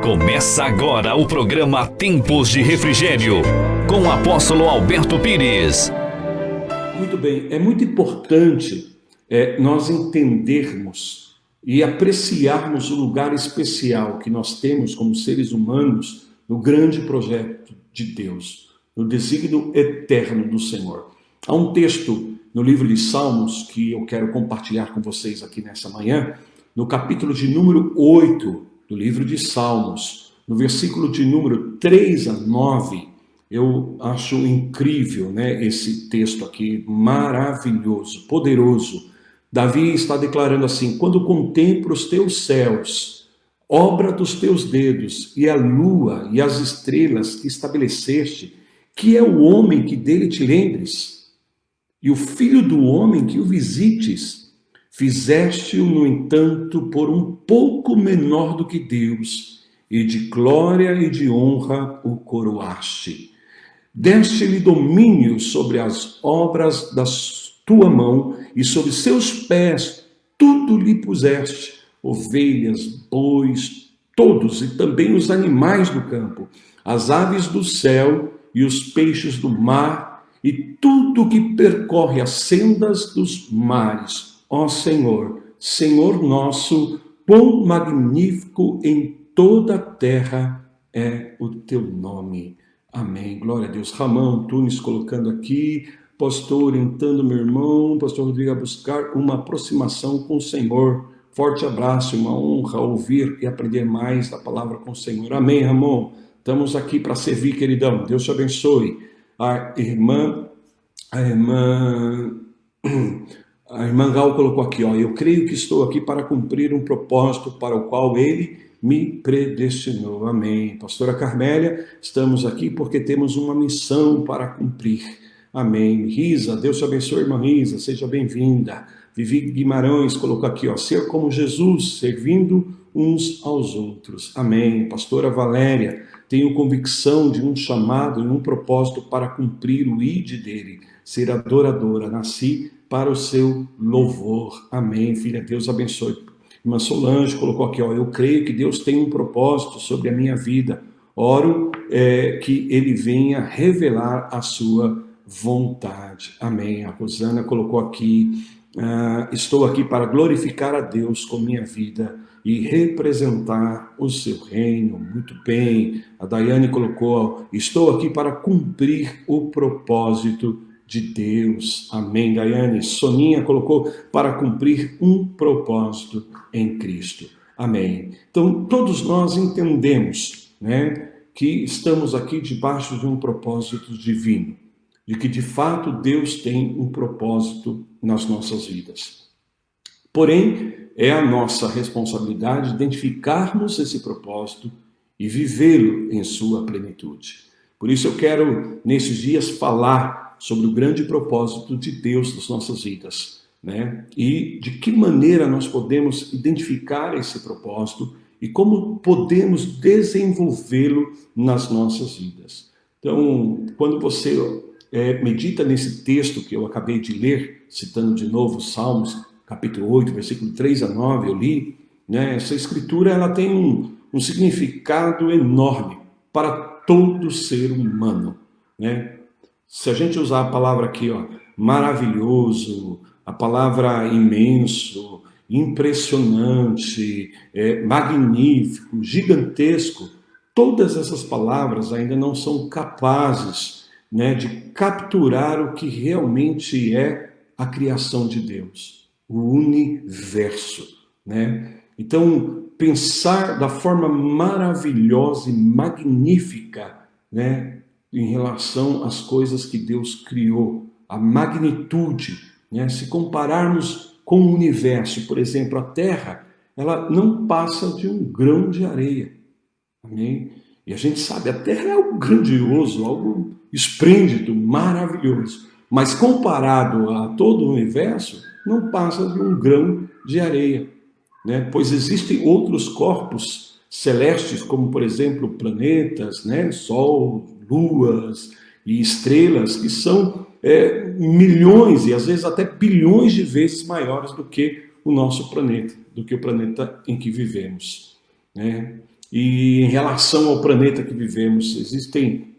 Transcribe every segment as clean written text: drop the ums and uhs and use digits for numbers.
Começa agora o programa Tempos de Refrigério, com o apóstolo Alberto Pires. Muito bem, é muito importante nós entendermos e apreciarmos o lugar especial que nós temos como seres humanos no grande projeto de Deus, no desígnio eterno do Senhor. Há um texto no livro de Salmos que eu quero compartilhar com vocês aqui nessa manhã, no capítulo de número 8 do livro de Salmos, no versículo de número 3 a 9, eu acho incrível, esse texto aqui, maravilhoso, poderoso. Davi está declarando assim: quando contemplo os teus céus, obra dos teus dedos, e a lua e as estrelas que estabeleceste, que é o homem que dele te lembres, e o filho do homem que o visites. Fizeste-o, no entanto, por um pouco menor do que Deus, e de glória e de honra o coroaste. Deste-lhe domínio sobre as obras da tua mão, e sobre seus pés tudo lhe puseste, ovelhas, bois, todos, e também os animais do campo, as aves do céu e os peixes do mar, e tudo que percorre as sendas dos mares. Ó Senhor, Senhor nosso, quão magnífico em toda a terra é o teu nome. Amém. Glória a Deus. Ramão Tunes colocando aqui, pastor, orientando meu irmão, pastor Rodrigo, a buscar uma aproximação com o Senhor. Forte abraço, uma honra ouvir e aprender mais da palavra com o Senhor. Amém, Ramon. Estamos aqui para servir, queridão. Deus te abençoe. A irmã Gal colocou aqui, eu creio que estou aqui para cumprir um propósito para o qual ele me predestinou. Amém. Pastora Carmélia, estamos aqui porque temos uma missão para cumprir. Amém. Risa, Deus te abençoe, irmã Risa, seja bem-vinda. Vivi Guimarães colocou aqui, ser como Jesus, servindo uns aos outros. Amém. Pastora Valéria, tenho convicção de um chamado e um propósito para cumprir o ide dele, ser adoradora, nasci para o seu louvor. Amém, filha, Deus abençoe. Irmã Solange colocou aqui, eu creio que Deus tem um propósito sobre a minha vida. Oro que ele venha revelar a sua vontade. Amém. A Rosana colocou aqui, estou aqui para glorificar a Deus com minha vida e representar o seu reino. Muito bem. A Daiane colocou, estou aqui para cumprir o propósito de Deus. Amém, Daiane. Soninha colocou, para cumprir um propósito em Cristo. Amém. Então, todos nós entendemos, que estamos aqui debaixo de um propósito divino, de que de fato Deus tem um propósito nas nossas vidas. Porém, é a nossa responsabilidade identificarmos esse propósito e vivê-lo em sua plenitude. Por isso eu quero, nesses dias, falar sobre o grande propósito de Deus nas nossas vidas, e de que maneira nós podemos identificar esse propósito e como podemos desenvolvê-lo nas nossas vidas. Então, quando você medita nesse texto que eu acabei de ler, citando de novo Salmos, capítulo 8, versículo 3 a 9, eu li, essa escritura ela tem um significado enorme para todo ser humano, Se a gente usar a palavra aqui, maravilhoso, a palavra imenso, impressionante, magnífico, gigantesco, todas essas palavras ainda não são capazes, de capturar o que realmente é a criação de Deus, o universo, Então, pensar da forma maravilhosa e magnífica, em relação às coisas que Deus criou, a magnitude, se compararmos com o universo, por exemplo, a Terra, ela não passa de um grão de areia, amém? E a gente sabe, a Terra é algo grandioso, algo esplêndido, maravilhoso, mas comparado a todo o universo, não passa de um grão de areia, Pois existem outros corpos celestes, como por exemplo planetas, Sol, luas e estrelas, que são milhões e às vezes até bilhões de vezes maiores do que o nosso planeta, do que o planeta em que vivemos. E em relação ao planeta que vivemos, existem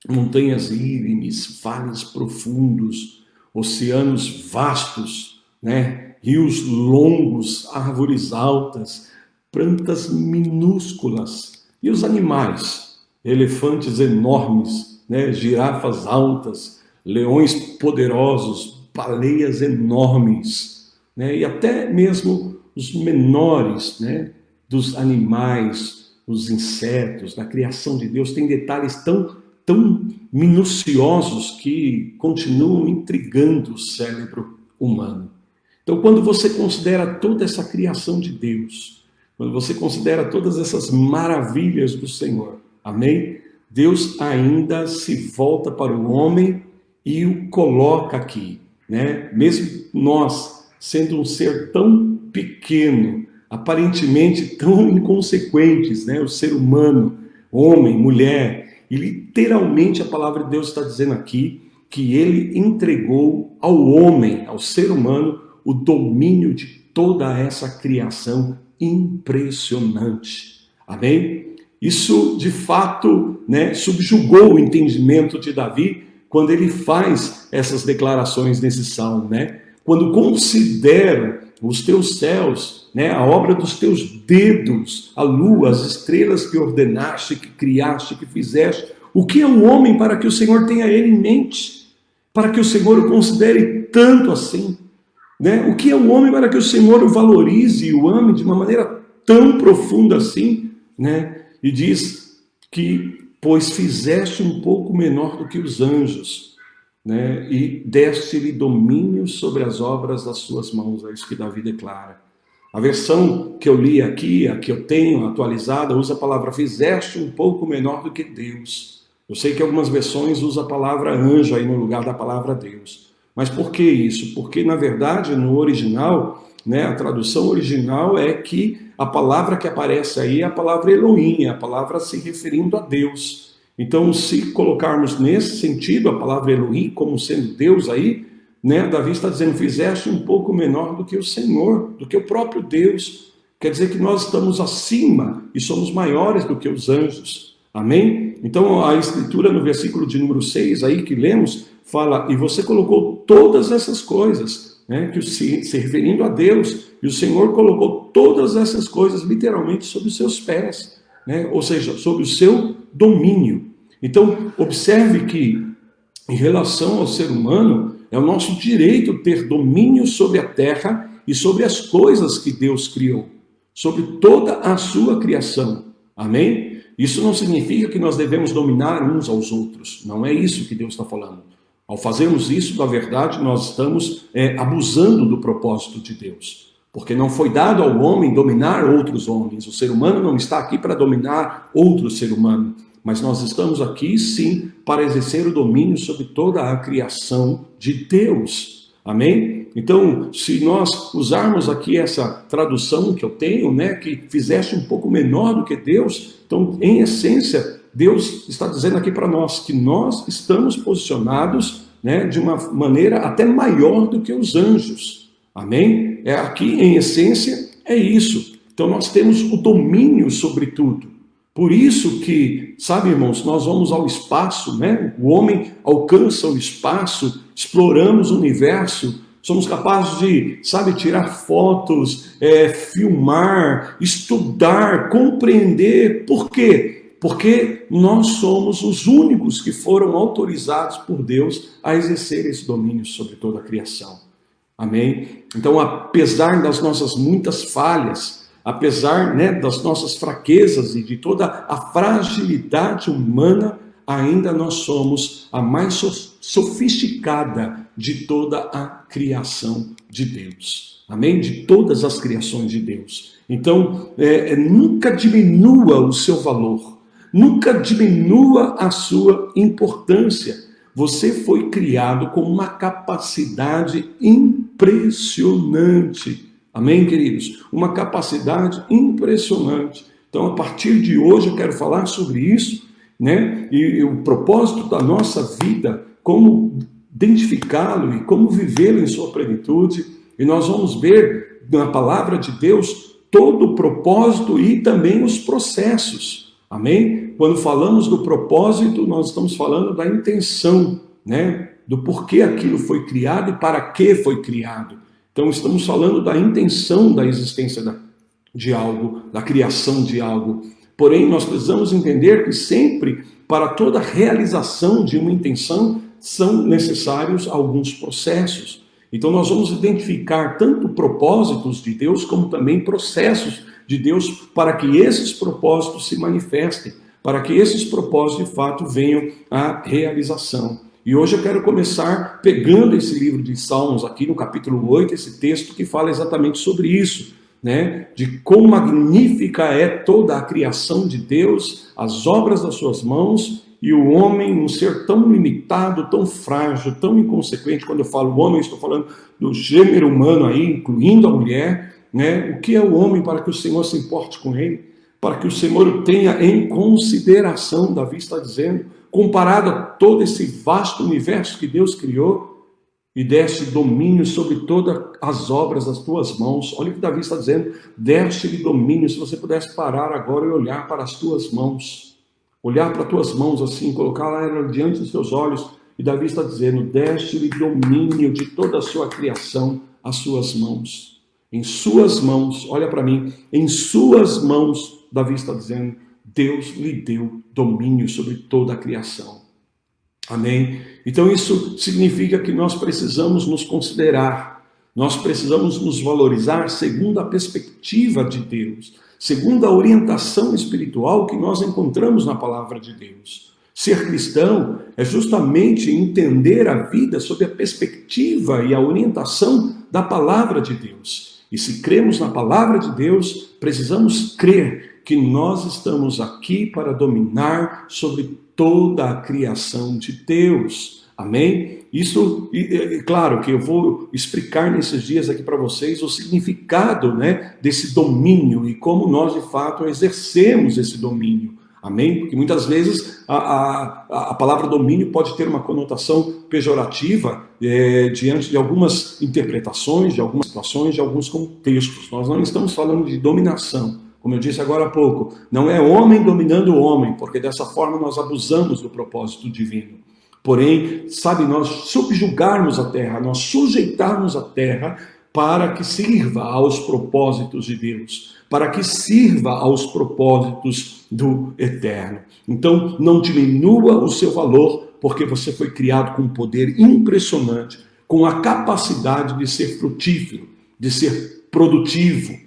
montanhas íngremes, vales profundos, oceanos vastos, né? Rios longos, árvores altas, plantas minúsculas. E os animais, elefantes enormes, né? Girafas altas, leões poderosos, baleias enormes, né? E até mesmo os menores, né? Dos animais, os insetos, da criação de Deus, tem detalhes tão minuciosos que continuam intrigando o cérebro humano. Então, quando você considera toda essa criação de Deus, quando você considera todas essas maravilhas do Senhor, amém? Deus ainda se volta para o homem e o coloca aqui, né? Mesmo nós, sendo um ser tão pequeno, aparentemente tão inconsequentes, né? O ser humano, homem, mulher, e literalmente a palavra de Deus está dizendo aqui que ele entregou ao homem, ao ser humano, o domínio de toda essa criação impressionante. Amém? Isso, de fato, né, subjugou o entendimento de Davi quando ele faz essas declarações nesse salmo, né? Quando considero os teus céus, né, a obra dos teus dedos, a lua, as estrelas que ordenaste, que criaste, que fizeste. O que é o homem para que o Senhor tenha ele em mente? Para que o Senhor o considere tanto assim? Né? O que é o homem para que o Senhor o valorize e o ame de uma maneira tão profunda assim? Né? E diz que, pois fizeste um pouco menor do que os anjos, né? E deste-lhe domínio sobre as obras das suas mãos. É isso que Davi declara. A versão que eu li aqui, a que eu tenho atualizada, usa a palavra fizeste um pouco menor do que Deus. Eu sei que algumas versões usam a palavra anjo aí no lugar da palavra Deus. Mas por que isso? Porque, na verdade, no original, né, a tradução original é que a palavra que aparece aí é a palavra Elohim, a palavra se referindo a Deus. Então, se colocarmos nesse sentido a palavra Elohim como sendo Deus aí, né, Davi está dizendo, fizeste um pouco menor do que o Senhor, do que o próprio Deus. Quer dizer que nós estamos acima e somos maiores do que os anjos. Amém? Então, a escritura no versículo de número 6 aí que lemos, fala, e você colocou todas essas coisas, né, que se referindo a Deus, e o Senhor colocou todas essas coisas literalmente sob os seus pés, né, ou seja, sob o seu domínio. Então, observe que, em relação ao ser humano, é o nosso direito ter domínio sobre a terra e sobre as coisas que Deus criou, sobre toda a sua criação. Amém? Isso não significa que nós devemos dominar uns aos outros. Não é isso que Deus está falando. Ao fazermos isso, na verdade, nós estamos abusando do propósito de Deus. Porque não foi dado ao homem dominar outros homens. O ser humano não está aqui para dominar outro ser humano. Mas nós estamos aqui, sim, para exercer o domínio sobre toda a criação de Deus. Amém? Então, se nós usarmos aqui essa tradução que eu tenho, né, que fizeste um pouco menor do que Deus, então, em essência, Deus está dizendo aqui para nós que nós estamos posicionados, né, de uma maneira até maior do que os anjos. Amém? Aqui, em essência, é isso. Então, nós temos o domínio sobre tudo. Por isso que, sabe, irmãos, nós vamos ao espaço, né? O homem alcança o espaço, exploramos o universo, somos capazes de, sabe, tirar fotos, filmar, estudar, compreender. Por quê? Porque nós somos os únicos que foram autorizados por Deus a exercer esse domínio sobre toda a criação. Amém? Então, apesar das nossas muitas falhas, apesar, né, das nossas fraquezas e de toda a fragilidade humana, ainda nós somos a mais sofisticada de toda a criação de Deus. Amém? De todas as criações de Deus. Então, nunca diminua o seu valor. Nunca diminua a sua importância. Você foi criado com uma capacidade impressionante. Amém, queridos? Uma capacidade impressionante. Então, a partir de hoje, eu quero falar sobre isso, né? E o propósito da nossa vida, como identificá-lo e como vivê-lo em sua plenitude. E nós vamos ver na palavra de Deus todo o propósito e também os processos. Amém? Quando falamos do propósito, nós estamos falando da intenção, né? Do porquê aquilo foi criado e para que foi criado. Então estamos falando da intenção da existência de algo, da criação de algo. Porém, nós precisamos entender que sempre, para toda realização de uma intenção, são necessários alguns processos. Então nós vamos identificar tanto propósitos de Deus, como também processos de Deus, para que esses propósitos se manifestem, para que esses propósitos de fato venham à realização. E hoje eu quero começar pegando esse livro de Salmos aqui no capítulo 8, esse texto que fala exatamente sobre isso, né? De quão magnífica é toda a criação de Deus, as obras das suas mãos, e o homem, um ser tão limitado, tão frágil, tão inconsequente. Quando eu falo homem, eu estou falando do gênero humano aí, incluindo a mulher, né? O que é o homem para que o Senhor se importe com ele? Para que o Senhor o tenha em consideração, Davi está dizendo, comparado a todo esse vasto universo que Deus criou, e deste domínio sobre todas as obras das tuas mãos. Olha o que Davi está dizendo, deste-lhe domínio. Se você pudesse parar agora e olhar para as tuas mãos, olhar para as tuas mãos assim, colocá-la diante dos teus olhos, e Davi está dizendo, deste-lhe domínio de toda a sua criação, as suas mãos. Em suas mãos, olha para mim, em suas mãos, Davi está dizendo, Deus lhe deu domínio sobre toda a criação. Amém? Então isso significa que nós precisamos nos considerar, nós precisamos nos valorizar segundo a perspectiva de Deus, segundo a orientação espiritual que nós encontramos na palavra de Deus. Ser cristão é justamente entender a vida sob a perspectiva e a orientação da palavra de Deus. E se cremos na palavra de Deus, precisamos crer que nós estamos aqui para dominar sobre toda a criação de Deus. Amém? Isso, claro que eu vou explicar nesses dias aqui para vocês o significado, né, desse domínio e como nós de fato exercemos esse domínio. Amém? Porque muitas vezes a palavra domínio pode ter uma conotação pejorativa diante de algumas interpretações, de algumas situações, de alguns contextos. Nós não estamos falando de dominação. Como eu disse agora há pouco, não é homem dominando o homem, porque dessa forma nós abusamos do propósito divino. Porém, sabe, nós subjugarmos a terra, nós sujeitarmos a terra para que sirva aos propósitos de Deus, para que sirva aos propósitos do Eterno. Então, não diminua o seu valor, porque você foi criado com um poder impressionante, com a capacidade de ser frutífero, de ser produtivo.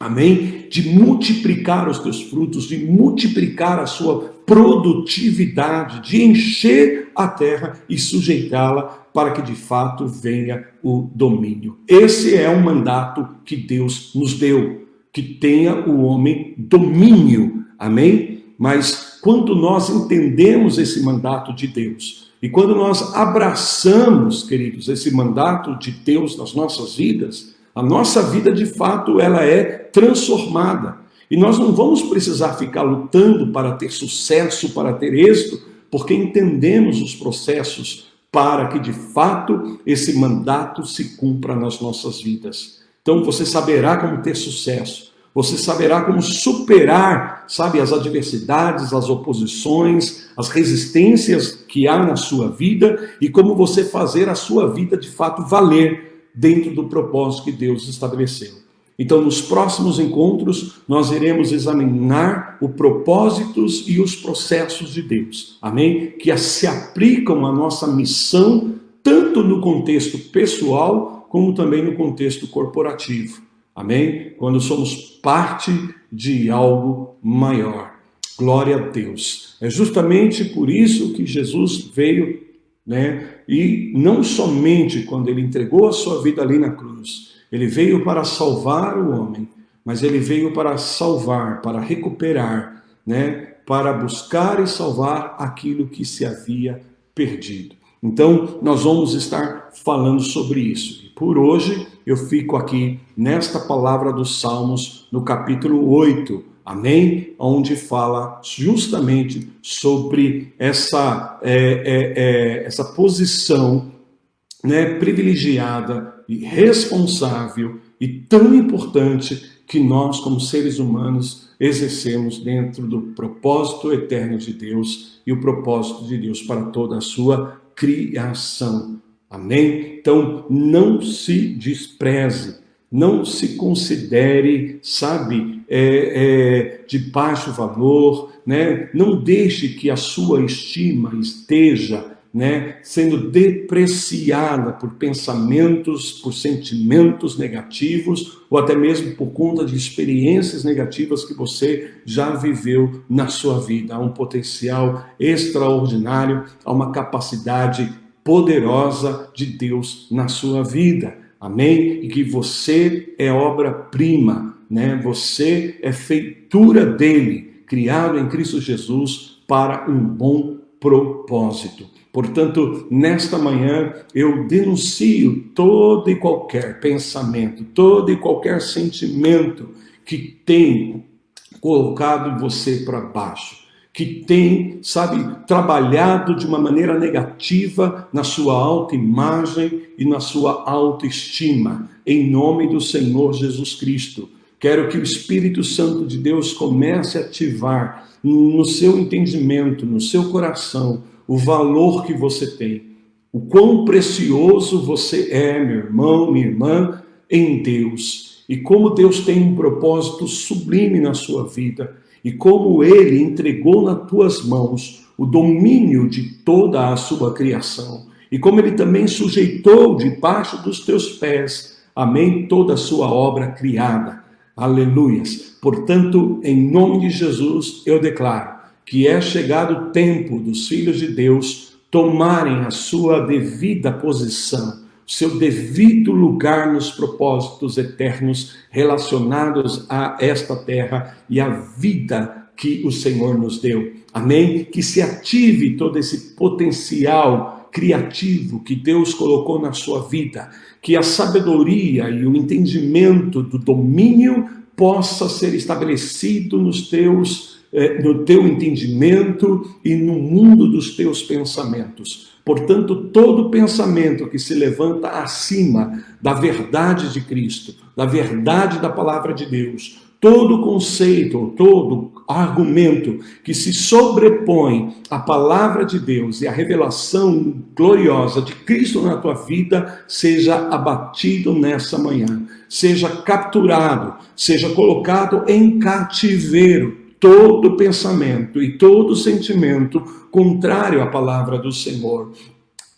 Amém? De multiplicar os teus frutos, de multiplicar a sua produtividade, de encher a terra e sujeitá-la para que de fato venha o domínio. Esse é o mandato que Deus nos deu, que tenha o homem domínio. Amém? Mas quando nós entendemos esse mandato de Deus e quando nós abraçamos, queridos, esse mandato de Deus nas nossas vidas, a nossa vida, de fato, ela é transformada. E nós não vamos precisar ficar lutando para ter sucesso, para ter êxito, porque entendemos os processos para que, de fato, esse mandato se cumpra nas nossas vidas. Então, você saberá como ter sucesso. Você saberá como superar, sabe, as adversidades, as oposições, as resistências que há na sua vida e como você fazer a sua vida, de fato, valer dentro do propósito que Deus estabeleceu. Então, nos próximos encontros, nós iremos examinar os propósitos e os processos de Deus. Amém? Que se aplicam à nossa missão, tanto no contexto pessoal, como também no contexto corporativo. Amém? Quando somos parte de algo maior. Glória a Deus. É justamente por isso que Jesus veio, né? E não somente quando ele entregou a sua vida ali na cruz, ele veio para salvar o homem, mas ele veio para salvar, para recuperar, né? Para buscar e salvar aquilo que se havia perdido. Então, nós vamos estar falando sobre isso. E por hoje, eu fico aqui nesta palavra dos Salmos, no capítulo 8, amém? Onde fala justamente sobre essa posição, né, privilegiada e responsável e tão importante que nós, como seres humanos, exercemos dentro do propósito eterno de Deus e o propósito de Deus para toda a sua criação. Amém? Então, não se despreze, não se considere, de baixo valor, né? Não deixe que a sua estima esteja, né, sendo depreciada por pensamentos, por sentimentos negativos, ou até mesmo por conta de experiências negativas que você já viveu na sua vida. Há um potencial extraordinário, há uma capacidade poderosa de Deus na sua vida. Amém? E que você é obra-prima, né? Você é feitura dele, criado em Cristo Jesus para um bom propósito. Portanto, nesta manhã, eu denuncio todo e qualquer pensamento, todo e qualquer sentimento que tem colocado você para baixo, que tem, trabalhado de uma maneira negativa na sua autoimagem e na sua autoestima, em nome do Senhor Jesus Cristo. Quero que o Espírito Santo de Deus comece a ativar no seu entendimento, no seu coração, o valor que você tem, o quão precioso você é, meu irmão, minha irmã, em Deus, e como Deus tem um propósito sublime na sua vida, e como Ele entregou nas tuas mãos o domínio de toda a sua criação, e como Ele também sujeitou debaixo dos teus pés, amém, toda a sua obra criada. Aleluias. Portanto, em nome de Jesus, eu declaro que é chegado o tempo dos filhos de Deus tomarem a sua devida posição, o seu devido lugar nos propósitos eternos relacionados a esta terra e à vida que o Senhor nos deu. Amém? Que se ative todo esse potencial criativo que Deus colocou na sua vida, que a sabedoria e o entendimento do domínio possa ser estabelecido no teu entendimento e no mundo dos teus pensamentos. Portanto, todo pensamento que se levanta acima da verdade de Cristo, da verdade da palavra de Deus, todo conceito, todo argumento que se sobrepõe à palavra de Deus e à revelação gloriosa de Cristo na tua vida, seja abatido nessa manhã, seja capturado, seja colocado em cativeiro todo pensamento e todo sentimento contrário à palavra do Senhor.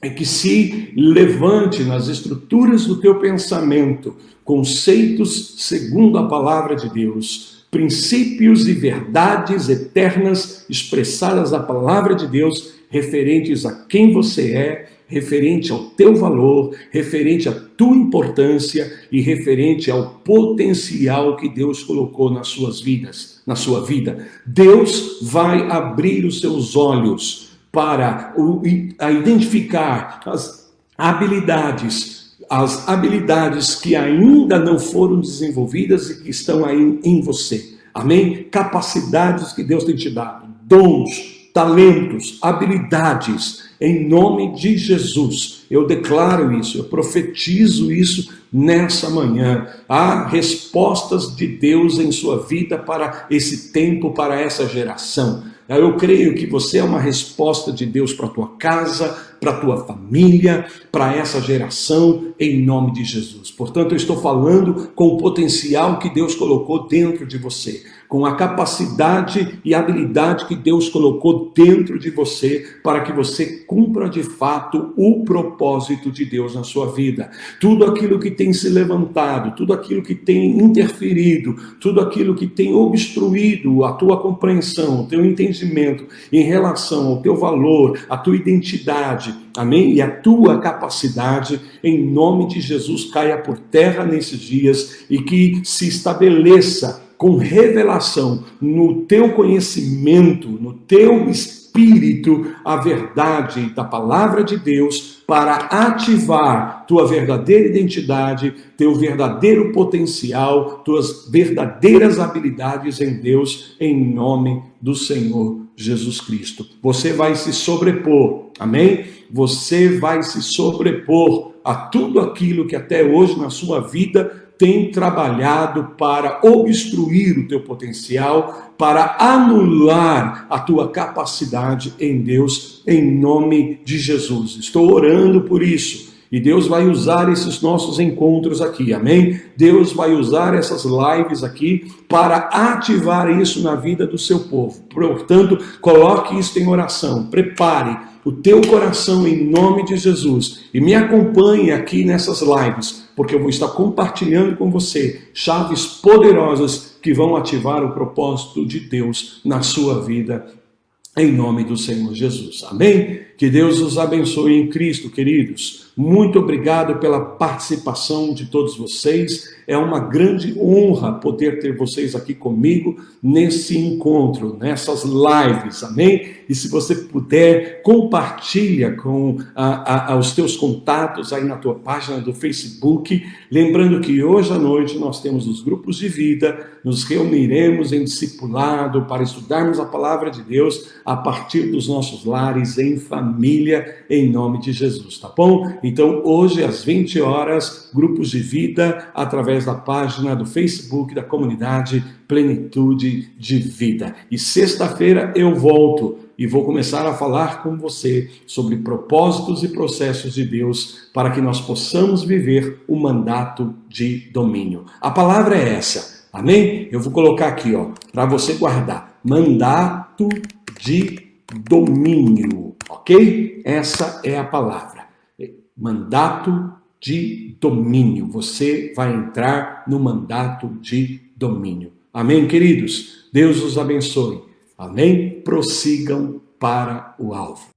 É que se levante nas estruturas do teu pensamento conceitos segundo a palavra de Deus, princípios e verdades eternas expressadas na palavra de Deus, referentes a quem você é, referente ao teu valor, referente à tua importância e referente ao potencial que Deus colocou nas suas vidas, na sua vida. Deus vai abrir os seus olhos para identificar as habilidades que ainda não foram desenvolvidas e que estão aí em você. Amém? Capacidades que Deus tem te dado, dons, talentos, habilidades, em nome de Jesus. Eu declaro isso, eu profetizo isso nessa manhã. Há respostas de Deus em sua vida para esse tempo, para essa geração. Eu creio que você é uma resposta de Deus para a tua casa, para a tua família, para essa geração, em nome de Jesus. Portanto, eu estou falando com o potencial que Deus colocou dentro de você, com a capacidade e habilidade que Deus colocou dentro de você, para que você cumpra de fato o propósito de Deus na sua vida. Tudo aquilo que tem se levantado, tudo aquilo que tem interferido, tudo aquilo que tem obstruído a tua compreensão, o teu entendimento em relação ao teu valor, a tua identidade, amém? E a tua capacidade, em nome de Jesus, caia por terra nesses dias e que se estabeleça com revelação no teu conhecimento, no teu espírito, a verdade da palavra de Deus para ativar tua verdadeira identidade, teu verdadeiro potencial, tuas verdadeiras habilidades em Deus, em nome do Senhor Jesus Cristo. Você vai se sobrepor, amém? Você vai se sobrepor a tudo aquilo que até hoje na sua vida tem trabalhado para obstruir o teu potencial, para anular a tua capacidade em Deus, em nome de Jesus. Estou orando por isso. E Deus vai usar esses nossos encontros aqui, amém? Deus vai usar essas lives aqui para ativar isso na vida do seu povo. Portanto, coloque isso em oração, prepare o teu coração em nome de Jesus e me acompanhe aqui nessas lives, porque eu vou estar compartilhando com você chaves poderosas que vão ativar o propósito de Deus na sua vida, em nome do Senhor Jesus. Amém? Que Deus os abençoe em Cristo, queridos. Muito obrigado pela participação de todos vocês. É uma grande honra poder ter vocês aqui comigo nesse encontro, nessas lives. Amém? E se você puder, compartilha com os teus contatos aí na tua página do Facebook. Lembrando que hoje à noite nós temos os grupos de vida, nos reuniremos em discipulado para estudarmos a palavra de Deus a partir dos nossos lares, em família, em nome de Jesus, tá bom? Então hoje às 20 horas, grupos de vida através da página do Facebook da comunidade Plenitude de Vida. E sexta-feira eu volto e vou começar a falar com você sobre propósitos e processos de Deus para que nós possamos viver o mandato de domínio. A palavra é essa, amém? Eu vou colocar aqui, para você guardar. Mandato de domínio, ok? Essa é a palavra. Mandato de domínio. Você vai entrar no mandato de domínio. Amém, queridos? Deus os abençoe. Amém? Prossigam para o alvo.